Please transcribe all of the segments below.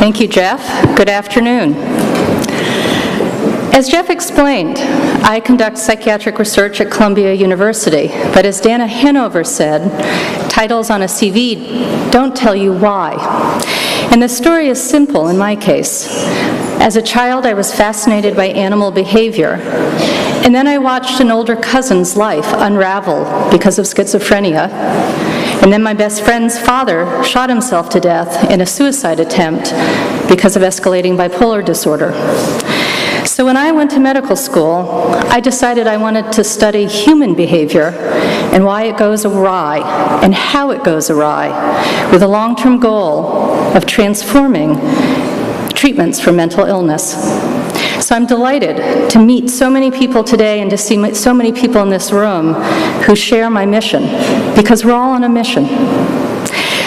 Thank you, Jeff. Good afternoon. As Jeff explained, I conduct psychiatric research at Columbia University, but as Dana Hanover said, titles on a CV don't tell you why. And the story is simple in my case. As a child, I was fascinated by animal behavior, and then I watched an older cousin's life unravel because of schizophrenia. And then my best friend's father shot himself to death in a suicide attempt because of escalating bipolar disorder. So when I went to medical school, I decided I wanted to study human behavior and why it goes awry and how it goes awry, with a long-term goal of transforming treatments for mental illness. So I'm delighted to meet so many people today and to see so many people in this room who share my mission, because we're all on a mission.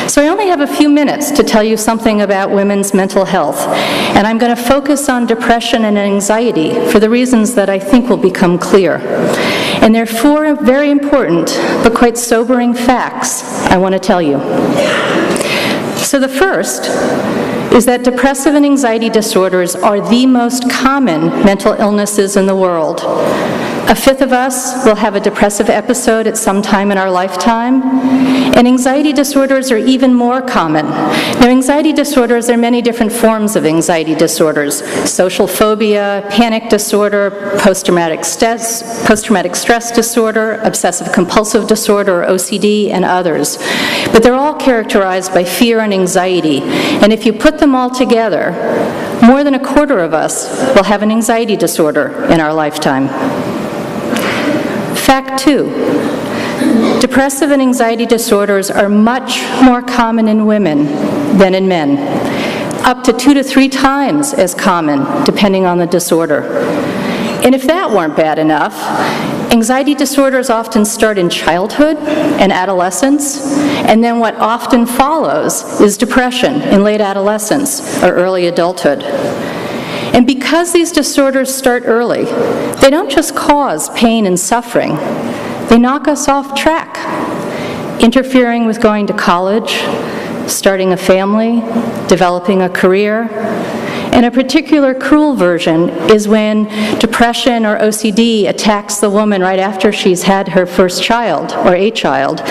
So I only have a few minutes to tell you something about women's mental health, and I'm going to focus on depression and anxiety for the reasons that I think will become clear. And there are 4 very important but quite sobering facts I want to tell you. So the first is that depressive and anxiety disorders are the most common mental illnesses in the world. 1/5 of us will have a depressive episode at some time in our lifetime, and anxiety disorders are even more common. Now, anxiety disorders, there are many different forms of anxiety disorders: social phobia, panic disorder, post-traumatic stress disorder, obsessive-compulsive disorder, or OCD, and others. But they're all characterized by fear and anxiety, and if you put them all together, more than 1/4 of us will have an anxiety disorder in our lifetime. Fact 2, depressive and anxiety disorders are much more common in women than in men, up to 2 to 3 times as common, depending on the disorder. And if that weren't bad enough, anxiety disorders often start in childhood and adolescence, and then what often follows is depression in late adolescence or early adulthood. And because these disorders start early, they don't just cause pain and suffering, they knock us off track, interfering with going to college, starting a family, developing a career. And a particular cruel version is when depression or OCD attacks the woman right after she's had her first child or a child,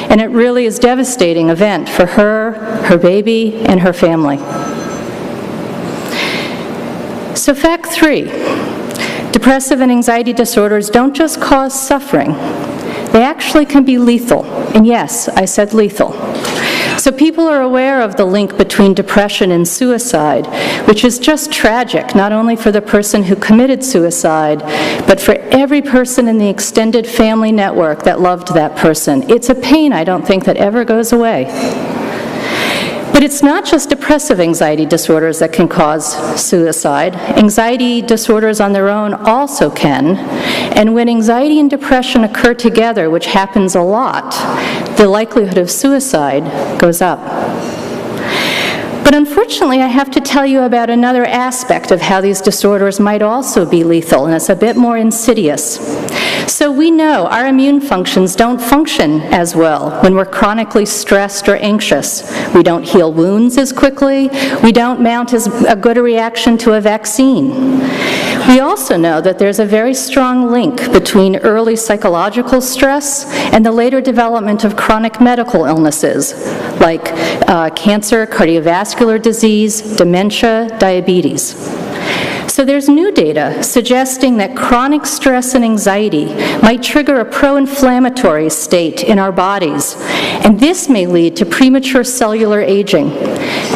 and it really is a devastating event for her, her baby, and her family. So fact 3, depressive and anxiety disorders don't just cause suffering, they actually can be lethal. And yes, I said lethal. So people are aware of the link between depression and suicide, which is just tragic, not only for the person who committed suicide, but for every person in the extended family network that loved that person. It's a pain I don't think that ever goes away. But it's not just depressive anxiety disorders that can cause suicide. Anxiety disorders on their own also can. And when anxiety and depression occur together, which happens a lot, the likelihood of suicide goes up. But unfortunately, I have to tell you about another aspect of how these disorders might also be lethal, and it's a bit more insidious. So we know our immune functions don't function as well when we're chronically stressed or anxious. We don't heal wounds as quickly. We don't mount as good a reaction to a vaccine. We also know that there's a very strong link between early psychological stress and the later development of chronic medical illnesses like cancer, cardiovascular disease, dementia, diabetes. So there's new data suggesting that chronic stress and anxiety might trigger a pro-inflammatory state in our bodies, and this may lead to premature cellular aging.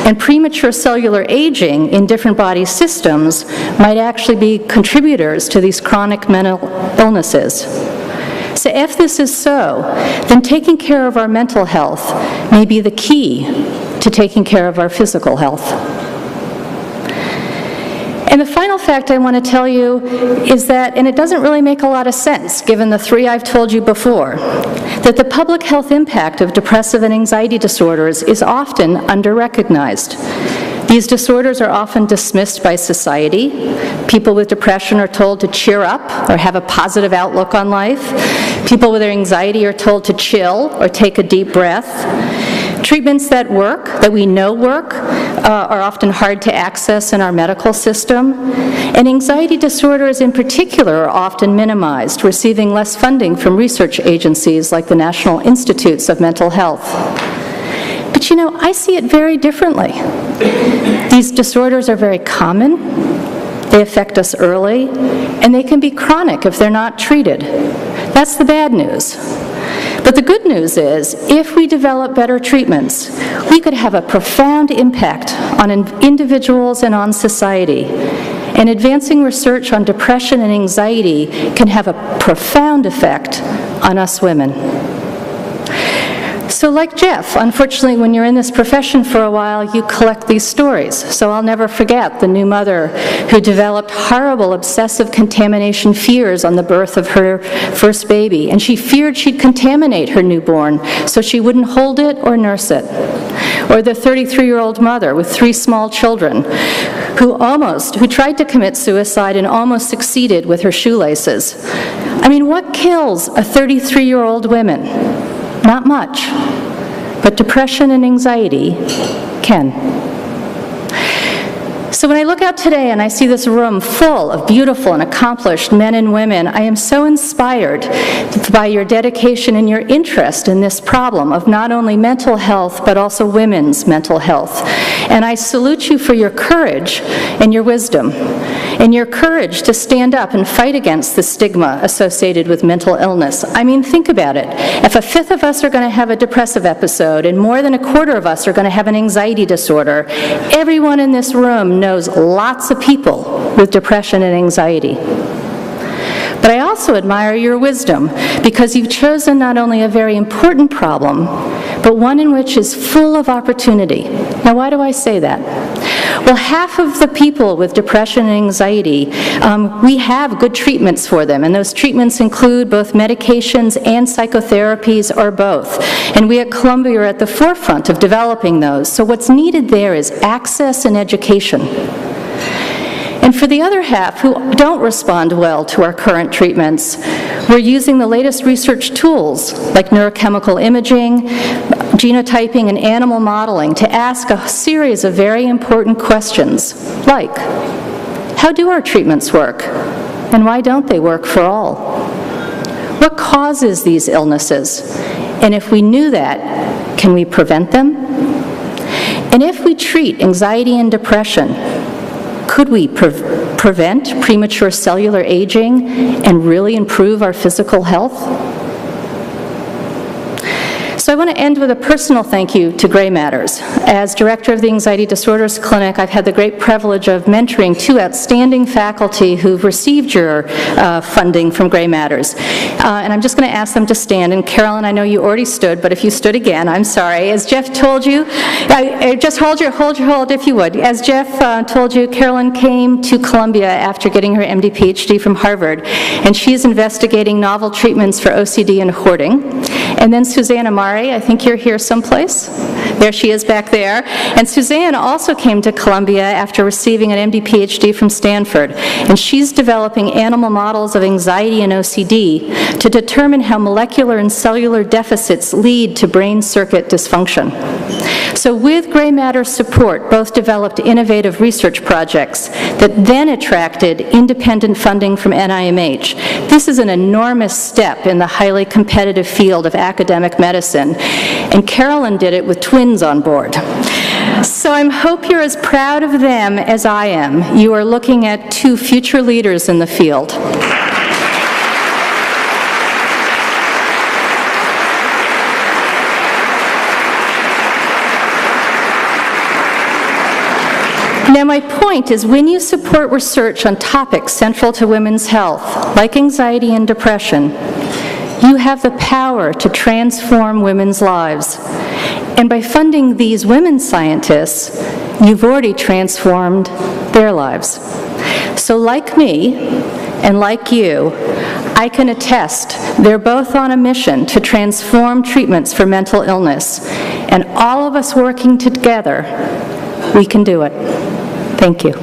And premature cellular aging in different body systems might actually be contributors to these chronic mental illnesses. So if this is so, then taking care of our mental health may be the key to taking care of our physical health. And the final fact I want to tell you is that, and it doesn't really make a lot of sense given the 3 I've told you before, that the public health impact of depressive and anxiety disorders is often under-recognized. These disorders are often dismissed by society. People with depression are told to cheer up or have a positive outlook on life. People with anxiety are told to chill or take a deep breath. Treatments that work, that we know work, are often hard to access in our medical system, and anxiety disorders in particular are often minimized, receiving less funding from research agencies like the National Institutes of Mental Health. But you know, I see it very differently. These disorders are very common, they affect us early, and they can be chronic if they're not treated. That's the bad news. But the good news is, if we develop better treatments, we could have a profound impact on individuals and on society. And advancing research on depression and anxiety can have a profound effect on us women. So like Jeff, unfortunately, when you're in this profession for a while, you collect these stories. So I'll never forget the new mother who developed horrible obsessive contamination fears on the birth of her first baby, and she feared she'd contaminate her newborn, so she wouldn't hold it or nurse it. Or the 33-year-old mother with 3 small children who tried to commit suicide and almost succeeded with her shoelaces. I mean, what kills a 33-year-old woman? Not much, but depression and anxiety can. So when I look out today and I see this room full of beautiful and accomplished men and women, I am so inspired by your dedication and your interest in this problem of not only mental health, but also women's mental health. And I salute you for your courage and your wisdom, and your courage to stand up and fight against the stigma associated with mental illness. I mean, think about it. If a fifth of us are going to have a depressive episode, and more than a quarter of us are going to have an anxiety disorder, everyone in this room knows lots of people with depression and anxiety. But I also admire your wisdom, because you've chosen not only a very important problem, but one in which is full of opportunity. Now, why do I say that? Well, half of the people with depression and anxiety, we have good treatments for them, and those treatments include both medications and psychotherapies, or both. And we at Columbia are at the forefront of developing those. So what's needed there is access and education. And for the other half who don't respond well to our current treatments, we're using the latest research tools like neurochemical imaging, genotyping, and animal modeling to ask a series of very important questions, like, how do our treatments work? And why don't they work for all? What causes these illnesses? And if we knew that, can we prevent them? And if we treat anxiety and depression, could we prevent premature cellular aging and really improve our physical health? So I want to end with a personal thank you to Gray Matters. As director of the Anxiety Disorders Clinic, I've had the great privilege of mentoring 2 outstanding faculty who've received your funding from Gray Matters. And I'm just going to ask them to stand. And Carolyn, I know you already stood, but if you stood again, I'm sorry. As Jeff told you, just hold if you would. As Jeff told you, Carolyn came to Columbia after getting her MD PhD from Harvard, and she's investigating novel treatments for OCD and hoarding. And then Suzanne Amari, I think you're here someplace. There she is back there. And Suzanne also came to Columbia after receiving an MD PhD from Stanford. And she's developing animal models of anxiety and OCD to determine how molecular and cellular deficits lead to brain circuit dysfunction. So with Gray Matters support, both developed innovative research projects that then attracted independent funding from NIMH. This is an enormous step in the highly competitive field of academic medicine, and Carolyn did it with twins on board. So I hope you're as proud of them as I am. You are looking at 2 future leaders in the field. Now, my point is, when you support research on topics central to women's health, like anxiety and depression, you have the power to transform women's lives. And by funding these women scientists, you've already transformed their lives. So like me, and like you, I can attest they're both on a mission to transform treatments for mental illness. And all of us working together, we can do it. Thank you.